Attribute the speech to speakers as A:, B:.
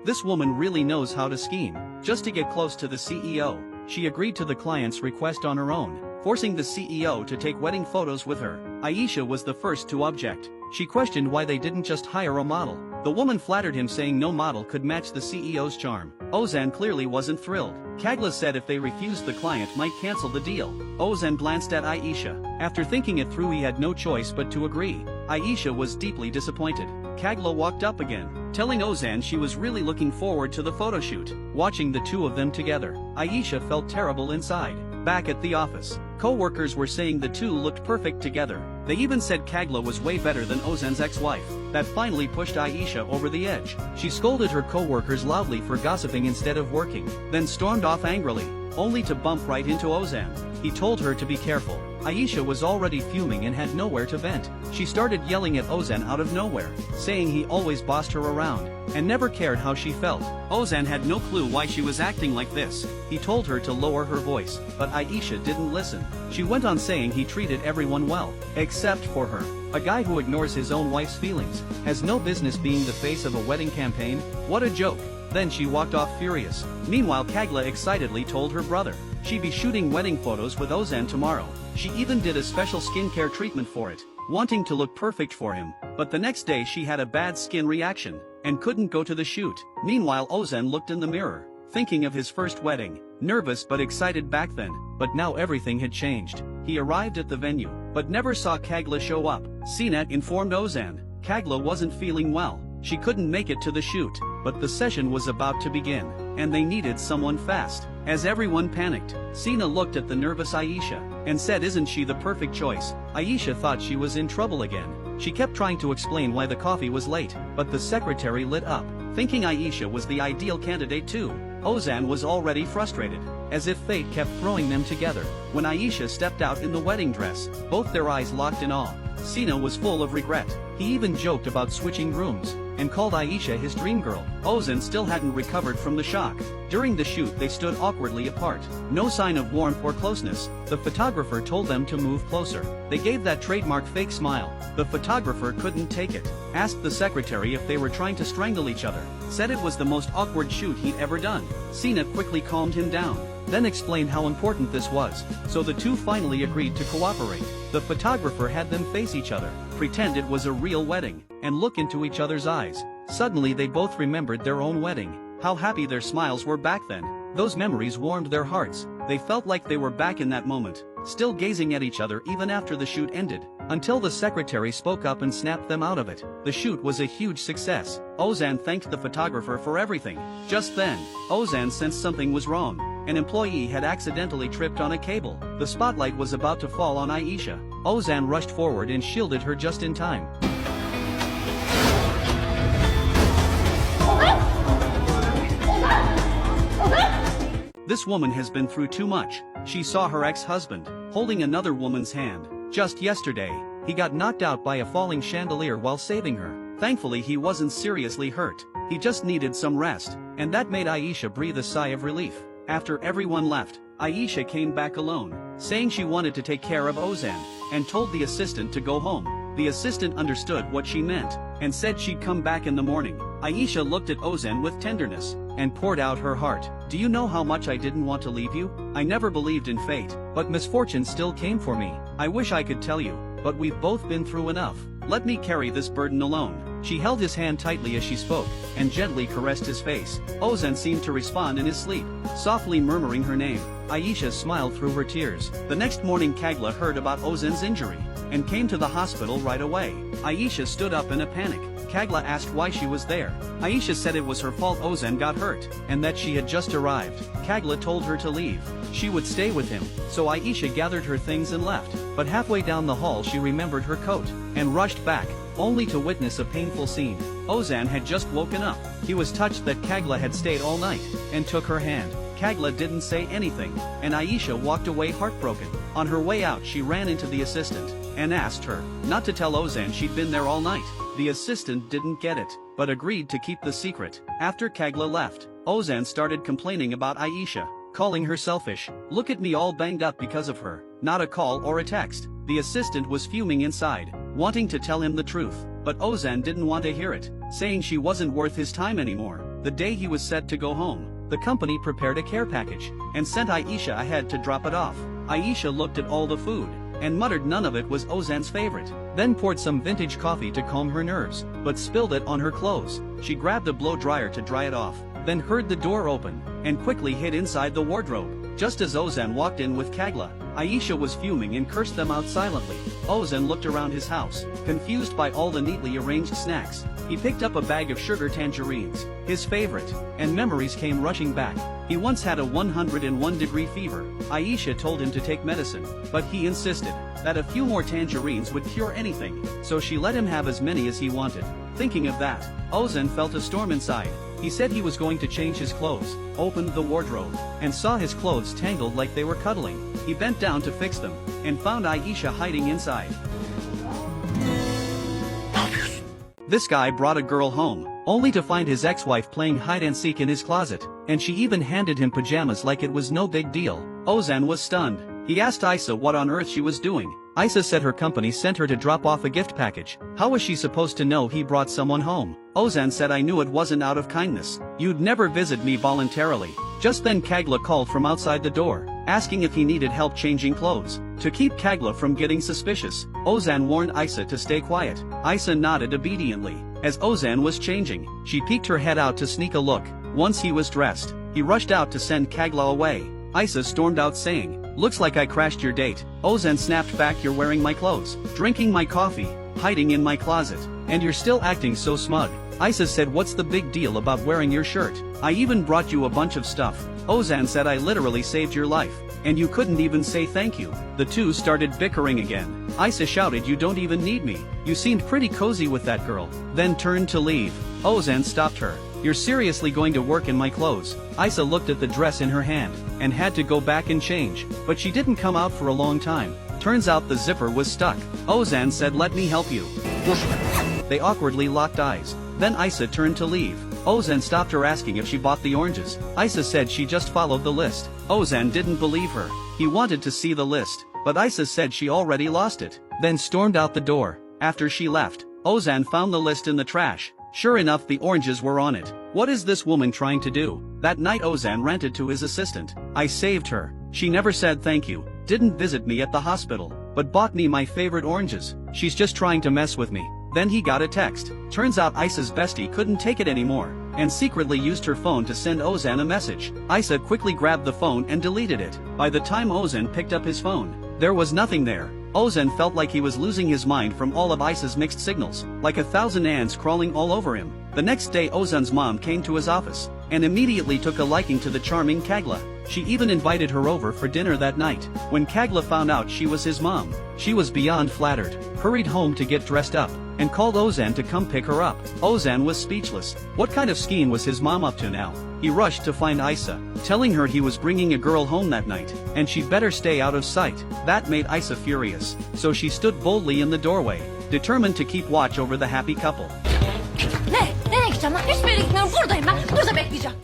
A: This woman really knows how to scheme. Just to get close to the CEO, she agreed to the client's request on her own, forcing the CEO to take wedding photos with her. Aisha was the first to object. She questioned why they didn't just hire a model. The woman flattered him, saying no model could match the CEO's charm. Ozan clearly wasn't thrilled. Kagla said if they refused, the client might cancel the deal. Ozan glanced at Aisha. After thinking it through, he had no choice but to agree. Aisha was deeply disappointed. Kagla walked up again, telling Ozan she was really looking forward to the photoshoot. Watching the two of them together, Aisha felt terrible inside. Back at the office, co-workers were saying the two looked perfect together. They even said Kagla was way better than Ozan's ex-wife. That finally pushed Aisha over the edge. She scolded her co-workers loudly for gossiping instead of working, then stormed off angrily, only to bump right into Ozan. He told her to be careful. Aisha was already fuming and had nowhere to vent. She started yelling at Ozan out of nowhere, saying he always bossed her around and never cared how she felt. Ozan had no clue why she was acting like this. He told her to lower her voice, but Aisha didn't listen. She went on saying he treated everyone well, except for her. A guy who ignores his own wife's feelings has no business being the face of a wedding campaign. What a joke. Then she walked off furious. Meanwhile, Kagla excitedly told her brother she'd be shooting wedding photos with Ozan tomorrow. She even did a special skincare treatment for it, wanting to look perfect for him. But the next day she had a bad skin reaction and couldn't go to the shoot. Meanwhile, Ozan looked in the mirror, thinking of his first wedding. Nervous but excited back then, but now everything had changed. He arrived at the venue, but never saw Kagla show up. CNET informed Ozan Kagla wasn't feeling well. She couldn't make it to the shoot, but the session was about to begin, and they needed someone fast. As everyone panicked, Sina looked at the nervous Aisha and said, "Isn't she the perfect choice?" Aisha thought she was in trouble again. She kept trying to explain why the coffee was late, but the secretary lit up, thinking Aisha was the ideal candidate too. Ozan was already frustrated, as if fate kept throwing them together. When Aisha stepped out in the wedding dress, both their eyes locked in awe. Sina was full of regret. He even joked about switching rooms and called Aisha his dream girl. Ozan still hadn't recovered from the shock. During the shoot, they stood awkwardly apart. No sign of warmth or closeness. The photographer told them to move closer. They gave that trademark fake smile. The photographer couldn't take it. Asked the secretary if they were trying to strangle each other. Said it was the most awkward shoot he'd ever done. Sina quickly calmed him down, then explained how important this was. So the two finally agreed to cooperate. The photographer had them face each other, pretend it was a real wedding, and look into each other's eyes. Suddenly they both remembered their own wedding. How happy their smiles were back then. Those memories warmed their hearts. They felt like they were back in that moment, still gazing at each other even after the shoot ended, until the secretary spoke up and snapped them out of it. The shoot was a huge success. Ozan thanked the photographer for everything. Just then, Ozan sensed something was wrong. An employee had accidentally tripped on a cable. The spotlight was about to fall on Aisha. Ozan rushed forward and shielded her just in time. This woman has been through too much. She saw her ex-husband holding another woman's hand. Just yesterday, he got knocked out by a falling chandelier while saving her. Thankfully, he wasn't seriously hurt. He just needed some rest, and that made Aisha breathe a sigh of relief. After everyone left, Aisha came back alone, saying she wanted to take care of Ozan, and told the assistant to go home. The assistant understood what she meant, and said she'd come back in the morning. Aisha looked at Ozan with tenderness, and poured out her heart. "Do you know how much I didn't want to leave you? I never believed in fate, but misfortune still came for me. I wish I could tell you, but we've both been through enough. Let me carry this burden alone." She held his hand tightly as she spoke, and gently caressed his face. Ozan seemed to respond in his sleep, softly murmuring her name. Aisha smiled through her tears. The next morning, Kagla heard about Ozan's injury, and came to the hospital right away. Aisha stood up in a panic. Kagla asked why she was there. Aisha said it was her fault Ozan got hurt, and that she had just arrived. Kagla told her to leave. She would stay with him, so Aisha gathered her things and left. But halfway down the hall she remembered her coat, and rushed back, only to witness a painful scene. Ozan had just woken up. He was touched that Kagla had stayed all night, and took her hand. Kagla didn't say anything, and Aisha walked away heartbroken. On her way out she ran into the assistant, and asked her not to tell Ozan she'd been there all night. The assistant didn't get it, but agreed to keep the secret. After Kagla left, Ozan started complaining about Aisha, calling her selfish. "Look at me all banged up because of her. Not a call or a text." The assistant was fuming inside, wanting to tell him the truth, but Ozan didn't want to hear it, saying she wasn't worth his time anymore. The day he was set to go home, the company prepared a care package and sent Aisha ahead to drop it off. Aisha looked at all the food and muttered none of it was Ozan's favorite, then poured some vintage coffee to calm her nerves, but spilled it on her clothes. She grabbed a blow dryer to dry it off, then heard the door open, and quickly hid inside the wardrobe. Just as Ozan walked in with Kagla, Aisha was fuming and cursed them out silently. Ozan looked around his house, confused by all the neatly arranged snacks. He picked up a bag of sugar tangerines, his favorite, and memories came rushing back. He once had a 101-degree fever. Aisha told him to take medicine, but he insisted that a few more tangerines would cure anything, so she let him have as many as he wanted. Thinking of that, Ozan felt a storm inside. He said he was going to change his clothes, opened the wardrobe, and saw his clothes tangled like they were cuddling. He bent down to fix them, and found Aisha hiding inside. This guy brought a girl home, only to find his ex-wife playing hide-and-seek in his closet, and she even handed him pajamas like it was no big deal. Ozan was stunned. He asked Aisha what on earth she was doing. Aisha said her company sent her to drop off a gift package. How was she supposed to know he brought someone home? Ozan said, I knew it wasn't out of kindness. You'd never visit me voluntarily. Just then Kagla called from outside the door, asking if he needed help changing clothes. To keep Kagla from getting suspicious, Ozan warned Aisha to stay quiet. Aisha nodded obediently. As Ozan was changing, she peeked her head out to sneak a look. Once he was dressed, he rushed out to send Kagla away. Aisha stormed out saying, looks like I crashed your date. Ozan snapped back, you're wearing my clothes, drinking my coffee, hiding in my closet, and you're still acting so smug. Aisha said, what's the big deal about wearing your shirt? I even brought you a bunch of stuff. Ozan said, I literally saved your life, and you couldn't even say thank you. The two started bickering again. Aisha shouted, you don't even need me. You seemed pretty cozy with that girl, then turned to leave. Ozan stopped her. You're seriously going to work in my clothes? Aisha looked at the dress in her hand, and had to go back and change, but she didn't come out for a long time. Turns out the zipper was stuck. Ozan said, let me help you. They awkwardly locked eyes. Then Aisha turned to leave. Ozan stopped her, asking if she bought the oranges. Aisha said she just followed the list. Ozan didn't believe her. He wanted to see the list, but Aisha said she already lost it, then stormed out the door. After she left, Ozan found the list in the trash. Sure enough, the oranges were on it. What is this woman trying to do? That night Ozan ranted to his assistant. I saved her. She never said thank you, didn't visit me at the hospital, but bought me my favorite oranges. She's just trying to mess with me. Then he got a text. Turns out Aisha's bestie couldn't take it anymore, and secretly used her phone to send Ozan a message. Aisha quickly grabbed the phone and deleted it. By the time Ozan picked up his phone, there was nothing there. Ozan felt like he was losing his mind from all of Aisha's mixed signals, like 1,000 ants crawling all over him. The next day Ozan's mom came to his office, and immediately took a liking to the charming Kagla. She even invited her over for dinner that night. When Kagla found out she was his mom, she was beyond flattered, hurried home to get dressed up, and called Ozan to come pick her up. Ozan was speechless. What kind of scheme was his mom up to now? He rushed to find Aisha, telling her he was bringing a girl home that night, and she'd better stay out of sight. That made Aisha furious, so she stood boldly in the doorway, determined to keep watch over the happy couple.
B: Nereye gideceğim lan? Hiçbir yere gitmiyorum. Buradayım ben. Burada bekleyeceğim.